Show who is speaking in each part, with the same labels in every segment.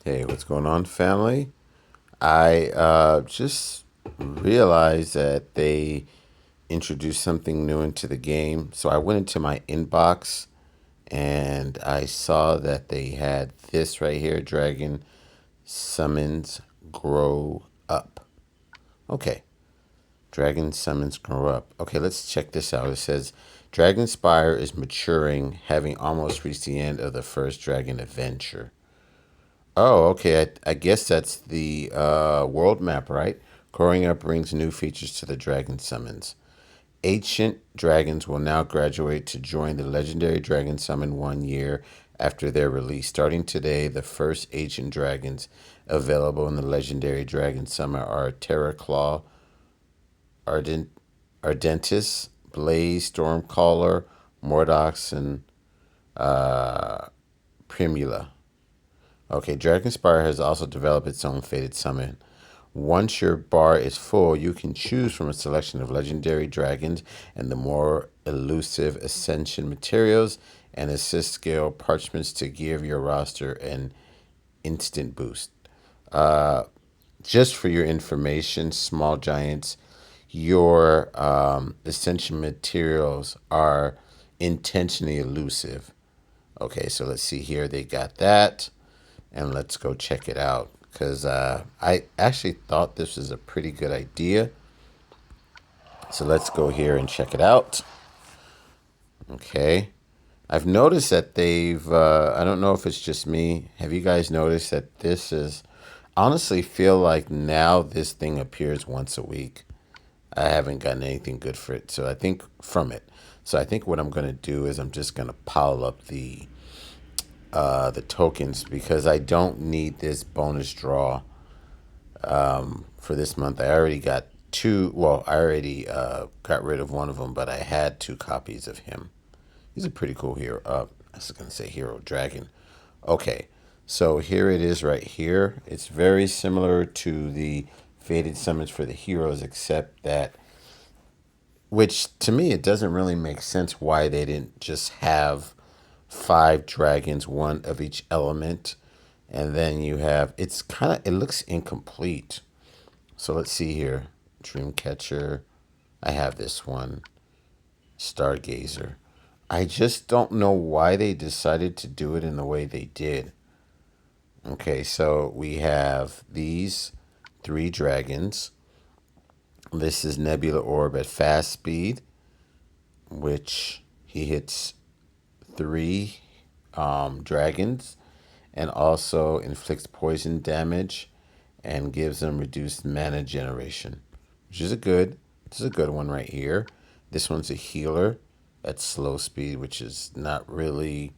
Speaker 1: Hey, what's going on, family? I just realized that they introduced something new into the game. So I went into my inbox and I saw that they had this right here, Dragon Summons Grow Up. Okay, Dragon Summons Grow Up. Okay, let's check this out. It says DragonSpire is maturing, having almost reached the end of the first Dragon adventure. Oh, okay. I guess that's the world map, right? Growing up brings new features to the dragon summons. Ancient dragons will now graduate to join the legendary dragon summon 1 year after their release. Starting today, the first ancient dragons available in the legendary dragon summon are Terraclaw, Ardent, Ardentis, Blaze, Stormcaller, Mordox, and Primula. Okay, DragonSpire has also developed its own fated summon. Once your bar is full, you can choose from a selection of legendary dragons and the more elusive ascension materials and assist scale parchments to give your roster an instant boost. Just for your information, small giants, your ascension materials are intentionally elusive. Okay, so let's see here. They got that. And let's go check it out. Because I actually thought this was a pretty good idea. So let's go here and check it out. Okay. I've noticed that I don't know if it's just me. Have you guys noticed that this is, honestly feel like now this thing appears once a week. I haven't gotten anything good for it. So I think from it. So I think what I'm going to do is I'm just going to pile up the tokens because I don't need this bonus draw for this month. I already got two. Well, I already got rid of one of them, but I had two copies of him. He's a pretty cool hero. I was going to say hero dragon. Okay, so here it is right here. It's very similar to the faded summons for the heroes, except that, which to me, it doesn't really make sense why they didn't just have five dragons, one of each element. And then you have, it looks incomplete. So let's see here. Dreamcatcher. I have this one. Stargazer. I just don't know why they decided to do it in the way they did. Okay, so we have these three dragons. This is Nebula Orb at fast speed, which he hits three dragons and also inflicts poison damage and gives them reduced mana generation, which is a good. This is a good one right here. This one's a healer at slow speed, which is not really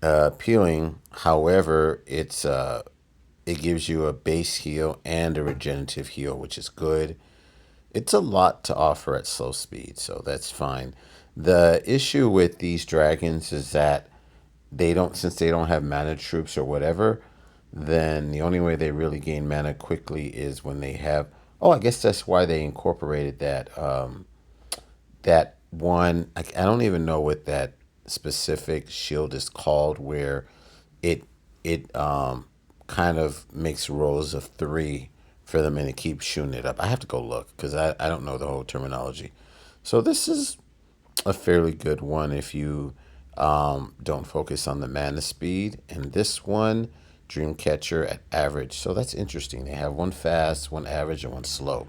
Speaker 1: appealing. However, it gives you a base heal and a regenerative heal, which is good. It's a lot to offer at slow speed, so that's fine. The issue with these dragons is that since they don't have mana troops or whatever, then the only way they really gain mana quickly is when they have. Oh, I guess that's why they incorporated that one. I don't even know what that specific shield is called, where it it kind of makes rolls of three for them and it keeps shooting it up. I have to go look because I don't know the whole terminology. So this is a fairly good one if you don't focus on the mana speed. And this one, Dreamcatcher at average. So that's interesting. They have one fast, one average, and one slow.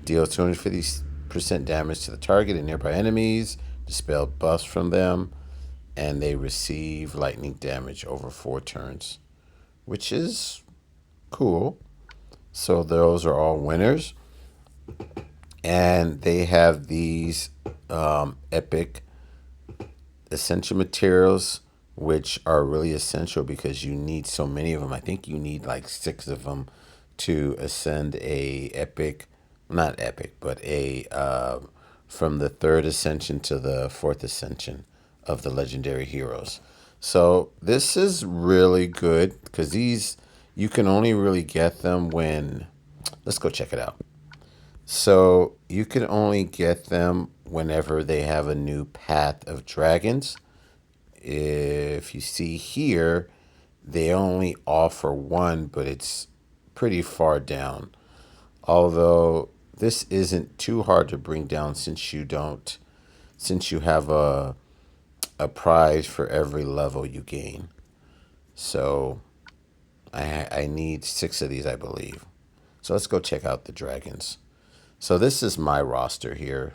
Speaker 1: Deals 250% damage to the target and nearby enemies. Dispel buffs from them. And they receive lightning damage over 4 turns, which is cool. So those are all winners. And they have these epic essential materials, which are really essential because you need so many of them. I think you need like six of them to ascend a epic, not epic, but a from the third ascension to the fourth ascension of the legendary heroes. So this is really good because these you can only really get them when. Let's go check it out. So you can only get them whenever they have a new path of dragons. If you see here, they only offer one, but it's pretty far down. Although this isn't too hard to bring down since you have a prize for every level you gain. So I need 6 of these, I believe. So let's go check out the dragons. So this is my roster here.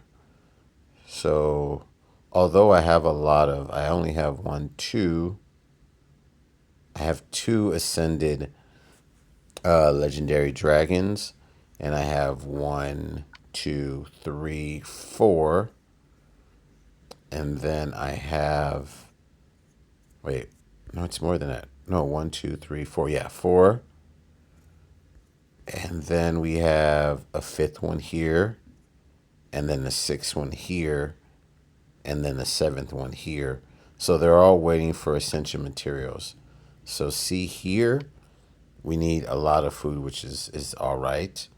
Speaker 1: So although I only have I have two ascended legendary dragons, and I have one, two, three, four, and then I have, wait, no, it's more than that. No, one, two, three, four. Yeah, four. And then we have a fifth one here, and then the sixth one here, and then the seventh one here. So they're all waiting for ascension materials. So see here, we need a lot of food, which is all right.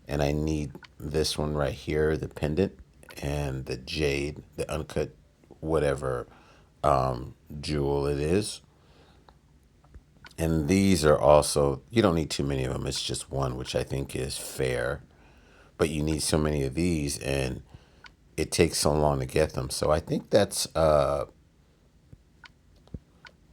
Speaker 1: And I need this one right here, the pendant, and the jade, the uncut, whatever jewel it is. And these are also, you don't need too many of them. It's just one, which I think is fair. But you need so many of these, and it takes so long to get them. So I think that's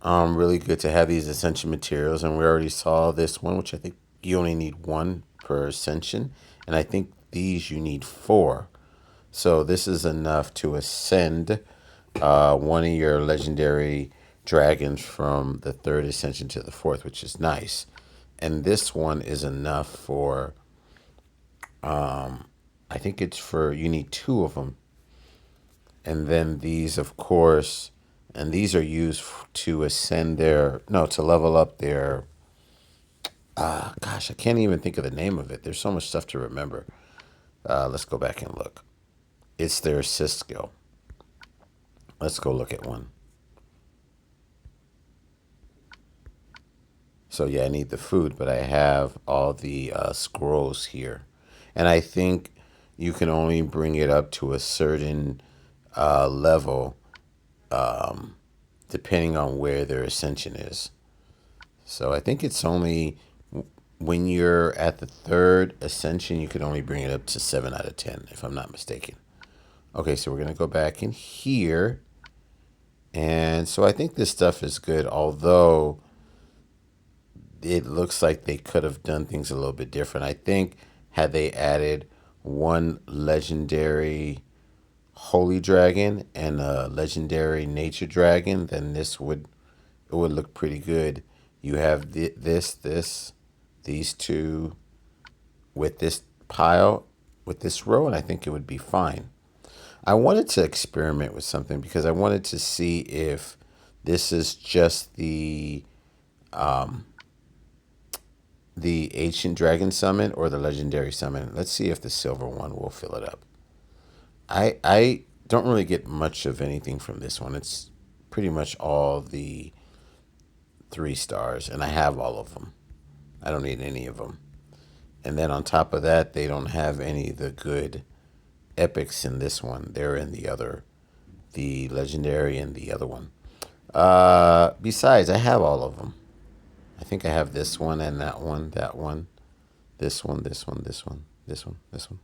Speaker 1: really good to have these ascension materials. And we already saw this one, which I think you only need one per ascension. And I think these you need four. So this is enough to ascend one of your legendary dragons from the third ascension to the fourth, which is nice. And this one is enough for, I think it's for, you need two of them. And then these, of course, and these are used to ascend their, no, to level up their, gosh, I can't even think of the name of it. There's so much stuff to remember. Let's go back and look. It's their assist skill. Let's go look at one. So yeah, I need the food, but I have all the scrolls here. And I think you can only bring it up to a certain level depending on where their ascension is. So I think it's only when you're at the third ascension, you can only bring it up to 7 out of 10, if I'm not mistaken. Okay, so we're going to go back in here. And so I think this stuff is good, although it looks like they could have done things a little bit different. I think had they added one legendary holy dragon and a legendary nature dragon, then it would look pretty good. You have these two with this pile, with this row, and I think it would be fine. I wanted to experiment with something because I wanted to see if this is just the ancient dragon summon or the legendary summon. Let's see if the silver one will fill it up. I don't really get much of anything from this one. It's pretty much all the 3 stars, and I have all of them. I don't need any of them. And then on top of that, they don't have any of the good epics in this one. They're in the legendary and the other one. Besides, I have all of them. I think I have this one and that one, this one, this one, this one, this one, this one.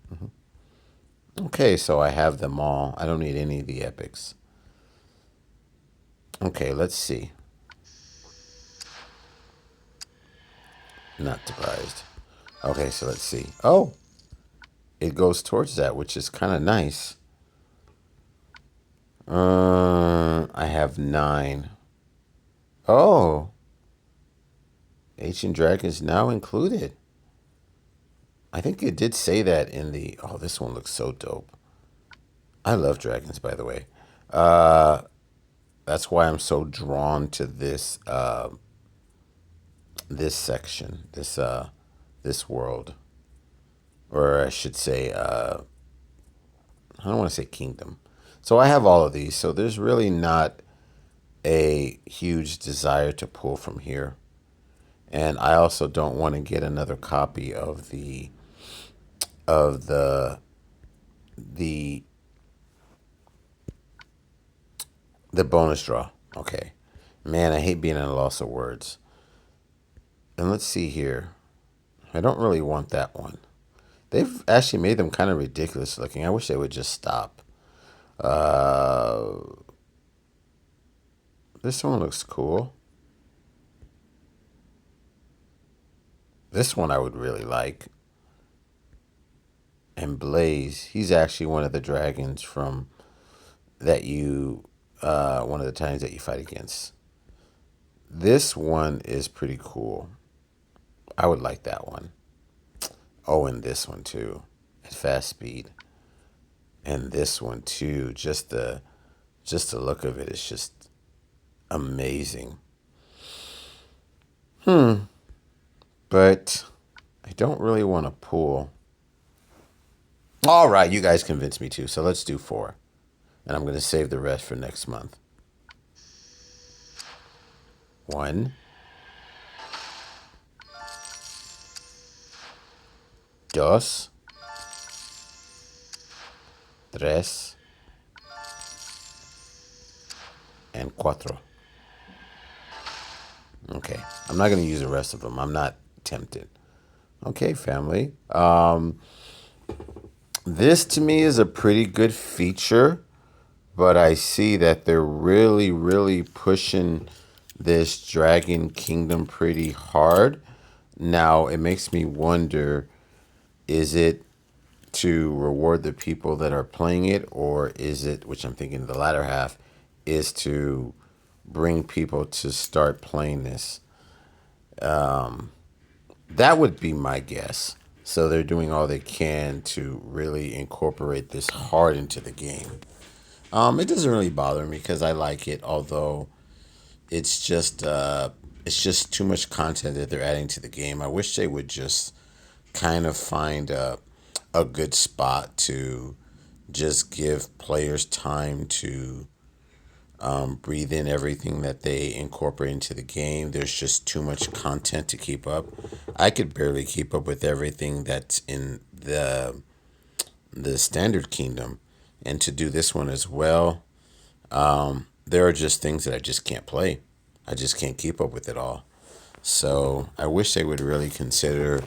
Speaker 1: Okay, so I have them all. I don't need any of the epics. Okay, let's see. Not surprised. Okay, so let's see. Oh, it goes towards that, which is kind of nice. I have 9. Oh, Ancient Dragons now included. I think it did say that in the. Oh, this one looks so dope. I love dragons, by the way. That's why I'm so drawn to this section, this world, or I should say, I don't want to say kingdom. So I have all of these. So there's really not a huge desire to pull from here. And I also don't want to get another copy of of the the the bonus draw. Okay. Man, I hate being at a loss of words. And let's see here. I don't really want that one. They've actually made them kind of ridiculous looking. I wish they would just stop. Uh, this one looks cool. This one I would really like. And Blaze, he's actually one of the dragons from that you, one of the titans that you fight against. This one is pretty cool. I would like that one. Oh, and this one too, at fast speed. And this one too. Just the look of it is just amazing. But I don't really want to pull. All right, you guys convinced me too. So let's do 4. And I'm going to save the rest for next month. 1, 2, 3, and 4. Okay, I'm not going to use the rest of them. I'm not tempted. Okay, family. This to me is a pretty good feature, but I see that they're really, really pushing this Dragon Kingdom pretty hard. Now, it makes me wonder, is it to reward the people that are playing it, or is it, which I'm thinking the latter half, is to bring people to start playing this? That would be my guess. So they're doing all they can to really incorporate this hard into the game. It doesn't really bother me because I like it, although it's just too much content that they're adding to the game. I wish they would just kind of find a good spot to just give players time to breathe in everything that they incorporate into the game. There's just too much content to keep up. I could barely keep up with everything that's in the standard kingdom, and to do this one as well, there are just things that I just can't play. I just can't keep up with it all. So I wish they would really consider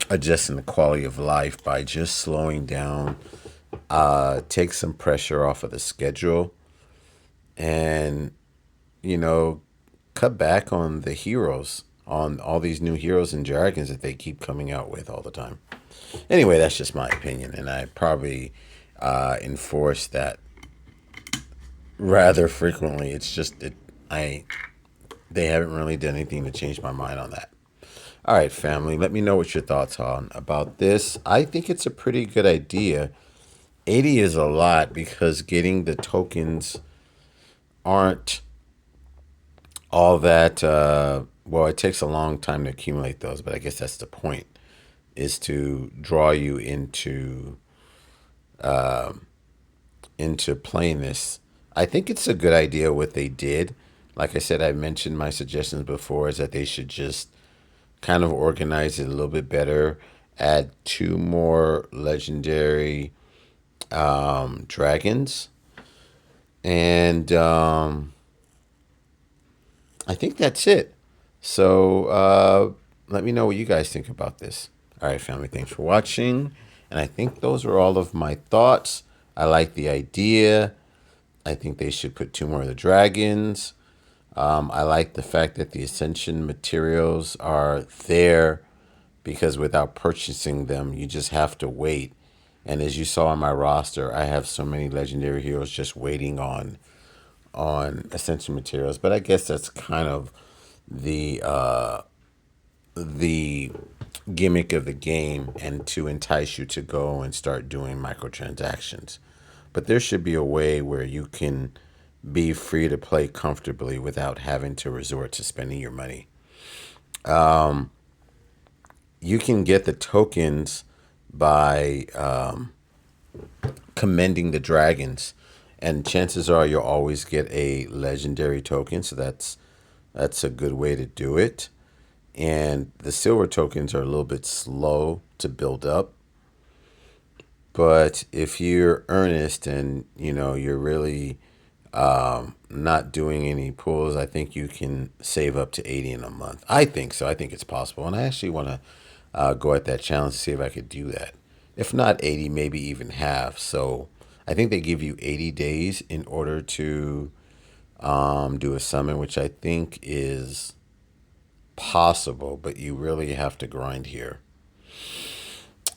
Speaker 1: adjusting the quality of life by just slowing down, take some pressure off of the schedule, and you know, cut back on the heroes, on all these new heroes and dragons that they keep coming out with all the time. Anyway, that's just my opinion, and I probably enforce that rather frequently. It's just I they haven't really done anything to change my mind on that. All right, family, let me know what your thoughts are about this. I think it's a pretty good idea. 80 is a lot because getting the tokens aren't all that well, it takes a long time to accumulate those, but I guess that's the point, is to draw you into playing this. I think it's a good idea what they did. Like I said, I mentioned my suggestions before is that they should just kind of organize it a little bit better, add 2 more legendary dragons, and I think that's it. So let me know what you guys think about this. All right, family, thanks for watching. And I think those are all of my thoughts. I like the idea. I think they should put 2 more of the dragons. I like the fact that the ascension materials are there because without purchasing them, you just have to wait. And as you saw on my roster, I have so many legendary heroes just waiting on ascension materials. But I guess that's kind of the gimmick of the game, and to entice you to go and start doing microtransactions. But there should be a way where you can be free to play comfortably without having to resort to spending your money. You can get the tokens by commending the dragons, and chances are you'll always get a legendary token. So that's a good way to do it. And the silver tokens are a little bit slow to build up. But if you're earnest and you're really not doing any pulls, I think you can save up to 80 in a month. I think so. I think it's possible. And I actually want to go at that challenge to see if I could do that. If not 80, maybe even half. So I think they give you 80 days in order to do a summon, which I think is possible, but you really have to grind here.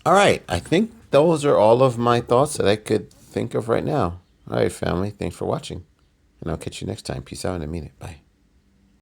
Speaker 1: All right. I think those are all of my thoughts that I could think of right now. All right, family. Thanks for watching. And I'll catch you next time. Peace out and I mean it. Bye.